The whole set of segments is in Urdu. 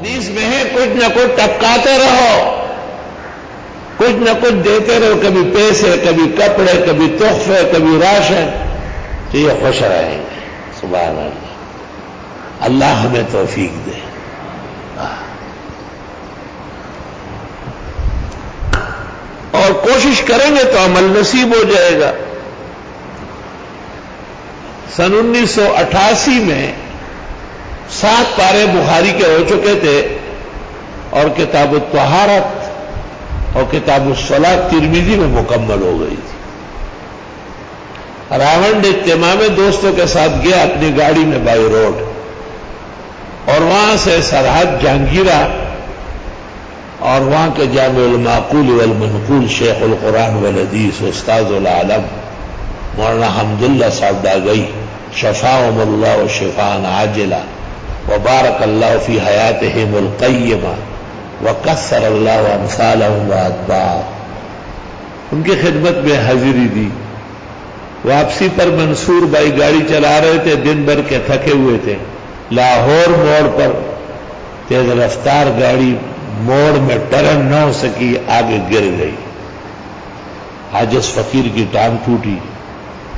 حدیث میں ہے کچھ نہ کچھ ٹپکاتے رہو، کچھ نہ کچھ دیتے رہو، کبھی پیسے، کبھی کپڑے، کبھی تحفے، کبھی راشن، تو یہ خوش رہیں گے۔ سبحان اللہ، اللہ ہمیں توفیق دے۔ اور کوشش کریں گے تو عمل نصیب ہو جائے گا۔ سن 1988 میں 7 پارے بخاری کے ہو چکے تھے، اور کتاب الطہارت اور کتاب الصلاۃ ترمذی میں مکمل ہو گئی تھی۔ راونڈ اجتماع میں دوستوں کے ساتھ گیا اپنی گاڑی میں بائی روڈ، اور وہاں سے سرحد جہانگیرہ، اور وہاں کے جامع المعقول والمنقول شیخ القرآن والحدیث استاذ العالم مولانا حمداللہ صاحب گئی، شفاهم اللہ شفاء عاجلا وبارک اللہ فی حیاتہم القیمہ وکثر اللہ امثالہم واتباعہم۔ ان کی خدمت میں حاضری دی۔ واپسی پر منصور بھائی گاڑی چلا رہے تھے، دن بھر کے تھکے ہوئے تھے۔ لاہور موڑ پر تیز رفتار گاڑی موڑ میں ٹرن نہ ہو سکی، آگے گر گئی۔ عاجز فقیر کی ٹانگ ٹوٹی،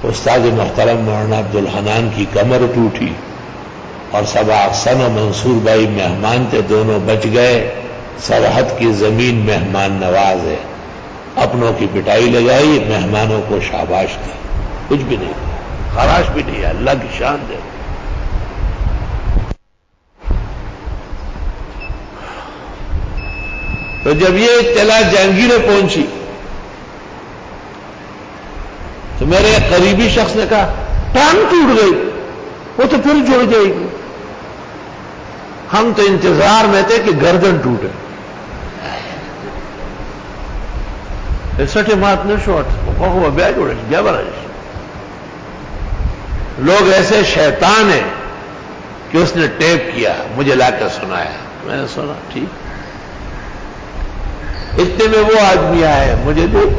استاد محترم مولانا عبدالحنان کی کمر ٹوٹی، اور سبا احسن و منصور بھائی مہمان تھے، دونوں بچ گئے۔ سرحد کی زمین مہمان نواز ہے، اپنوں کی پٹائی لگائی، مہمانوں کو شاباش دی، کچھ بھی نہیں، خراش بھی نہیں ہے، اللہ کی شان ہے۔ تو جب یہ اطلاع جہانگیریں پہنچی تو میرے ایک قریبی شخص نے کہا ٹانگ ٹوٹ گئی، وہ تو پھر جڑ جائے گی۔ ہم تو انتظار میں تھے کہ گردن ٹوٹے۔ ایسٹے مات نے شوٹ وہ بیا جوڑے کیا برائش۔ لوگ ایسے شیطان ہیں کہ اس نے ٹیپ کیا، مجھے لا کر سنایا، میں نے سنا ٹھیک۔ اتنے میں وہ آدمی آئے، مجھے دیکھ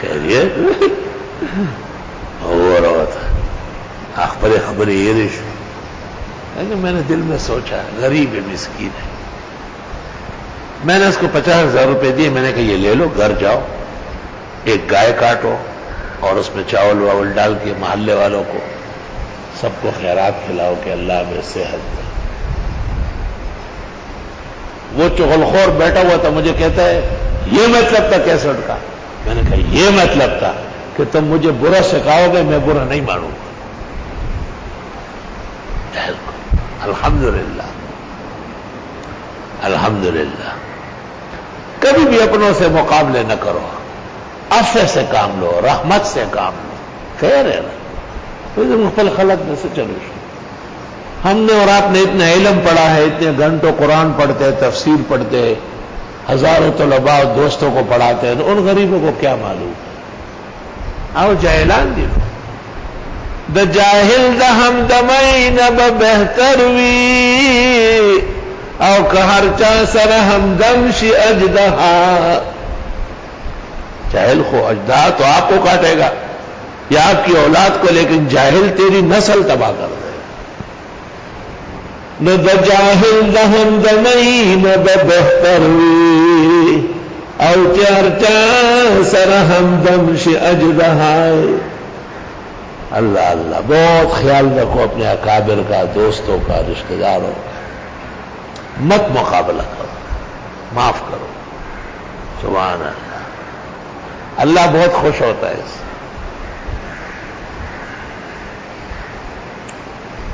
خیریت ہو رہا تھا، اخبر خبر یہ رش، لیکن میں نے دل میں سوچا غریب ہے، مسکین ہے۔ میں نے اس کو 50,000 روپے دیے، میں نے کہا یہ لے لو، گھر جاؤ، ایک گائے کاٹو اور اس میں چاول واول ڈال کے محلے والوں کو سب کو خیرات کھلاؤ کہ اللہ میں صحت دے۔ وہ چغلخور بیٹھا ہوا تھا، مجھے کہتا ہے یہ مطلب تھا کیسٹ کا؟ میں نے کہا یہ مطلب تھا کہ تم مجھے برا سکھاؤ گے، میں برا نہیں مانوں گا۔ الحمدللہ الحمدللہ، کبھی بھی اپنوں سے مقابلے نہ کرو، عفو سے کام لو، رحمت سے کام لو، خیر ہے نا، مختلف خلق میں سے چلو۔ ہم نے اور آپ نے اتنا علم پڑھا ہے، اتنے گھنٹوں قرآن پڑھتے، تفسیر پڑھتے، ہزاروں طلباء دوستوں کو پڑھاتے ہیں، تو ان غریبوں کو کیا معلوم؟ آؤ جاہلان دی دا جاہل دا ہم دمین بہتر وی او کہ ہر چا سر ہم دم شی اجدہا۔ جاہل خو اجدہا تو آپ کو کاٹے گا یا آپ کی اولاد کو، لیکن جاہل تیری نسل تباہ کر دے۔ نہ دا جاہل دا ہم دمین بہتر وی او چار چا سر ہم دم شی اجدہا۔ اللہ اللہ، بہت خیال رکھو اپنے اکابر کا، دوستوں کا، رشتہ داروں کا، مت مقابلہ کرو، معاف کرو۔ سبحان اللہ، اللہ بہت خوش ہوتا ہے اس سے۔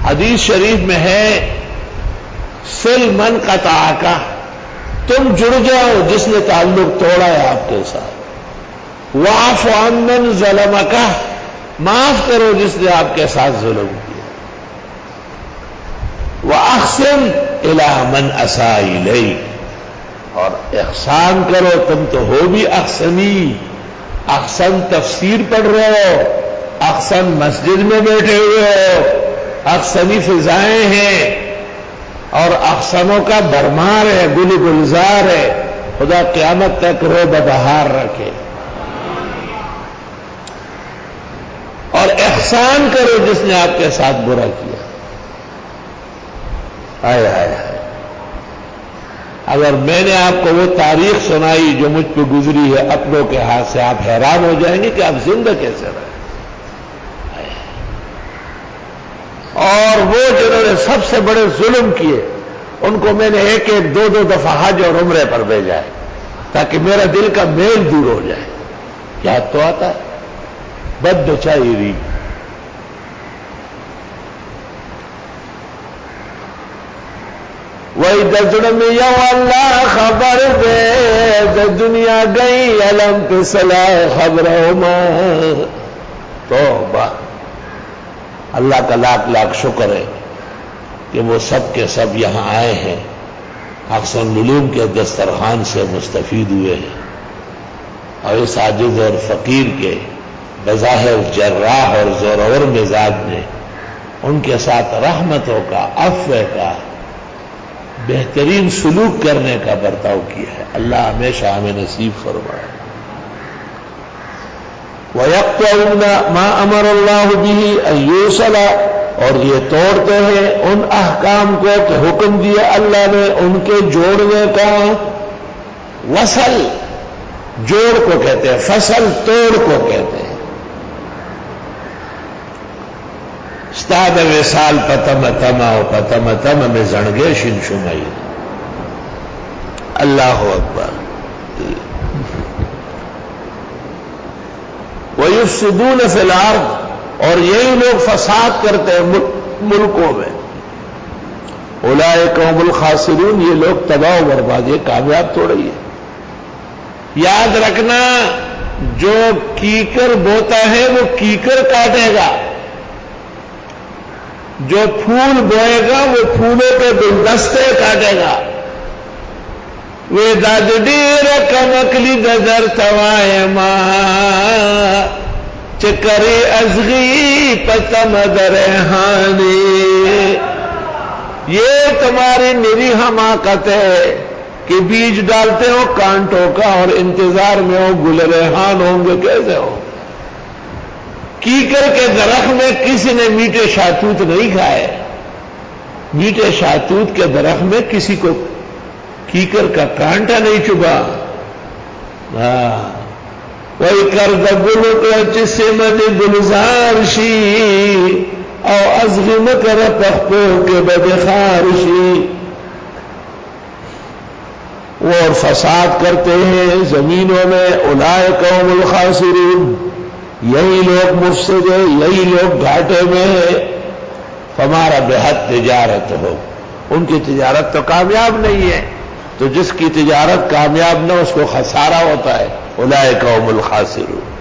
حدیث شریف میں ہے سل من قطعک، تم جڑ جاؤ جس نے تعلق توڑا ہے آپ کے ساتھ، واعف عن من ظلمک، معاف کرو جس نے آپ کے ساتھ ظلم کیا، وَأَحْسِنْ إِلَىٰ مَنْ أَسَاءَ إِلَيْكَ، اور احسان کرو، تم تو ہو بھی احسنی۔ احسن تفسیر پڑھ رہے ہو، احسن مسجد میں بیٹھے ہوئے ہو، احسنی فضائیں ہیں اور احسنوں کا بھرمار ہے، گل گلزار ہے، خدا قیامت تک رو ببہار رکھے۔ اور احسان کرو جس نے آپ کے ساتھ برا کیا۔ آئے آئے اگر میں نے آپ کو وہ تاریخ سنائی جو مجھ پہ گزری ہے اپنوں کے ہاتھ سے، آپ حیران ہو جائیں گے کہ آپ زندہ کیسے رہے۔ اور وہ جنہوں نے سب سے بڑے ظلم کیے ان کو میں نے ایک ایک دو دفعہ حج اور عمرے پر بھیجا ہے تاکہ میرا دل کا میل دور ہو جائے۔ یاد تو آتا ہے بد بچائی ری وہی دزڑ میں یو اللہ خبر دے دنیا گئی علم پہ صلاح خبر توبہ۔ اللہ کا لاکھ لاکھ شکر ہے کہ وہ سب کے سب یہاں آئے ہیں، احسن العلوم کے دسترخوان سے مستفید ہوئے ہیں، اور اس عاجز اور فقیر کے بظاہر جراح اور زورور مزاج نے ان کے ساتھ رحمتوں کا، عفو کا، بہترین سلوک کرنے کا برتاؤ کیا ہے۔ اللہ ہمیشہ ہمیں نصیب فرمائے۔ وَيَقْطَعُونَ مَا أَمَرَ اللَّهُ بِهِ أَن يُوصَلَ، اور یہ توڑتے ہیں ان احکام کو کہ حکم دیا اللہ نے ان کے جوڑنے کا۔ وصل جوڑ کو کہتے ہیں، فصل توڑ کو کہتے ہیں۔ استاد وصال پتم تما و پتم تم میں زنگے شن شمائی۔ اللہ اکبر۔ وَيُفْسِدُونَ فِي الْأَرْضِ، اور یہی لوگ فساد کرتے ہیں ملکوں میں۔ اولئک هم الخاسرون، یہ لوگ تباہ و برباد، یہ کامیاب تو رہی ہے۔ یاد رکھنا جو کیکر بوتا ہے وہ کیکر کاٹے گا، جو پھول بوئے گا وہ پھولوں کے گلدستے کاٹے گا۔ وہ دادیر کمکلی ددر توائے ماں چکری ازغی پتم درہانی، یہ تمہاری نری حماقت ہے کہ بیج ڈالتے ہو کانٹوں کا اور انتظار میں ہو گل ریحان ہوں گے، کیسے ہو؟ کیکر کے درخت میں کسی نے میٹھے شاہتوت نہیں کھائے، میٹھے شاہتوت کے درخت میں کسی کو کیکر کا کانٹا نہیں چبھا۔ وہی کرد گل کو سمت گلزار شی او ازغم کر پخپو کے بدخار شی، وہ اور فساد کرتے ہیں زمینوں میں۔ اولئک هم الخاسرون، یہی لوگ مفسد ہیں، یہی لوگ گھاٹے میں ہیں۔ ہمارا بحد تجارت ہو، ان کی تجارت تو کامیاب نہیں ہے، تو جس کی تجارت کامیاب نہ اس کو خسارہ ہوتا ہے۔ اولئک هم الخاسرون۔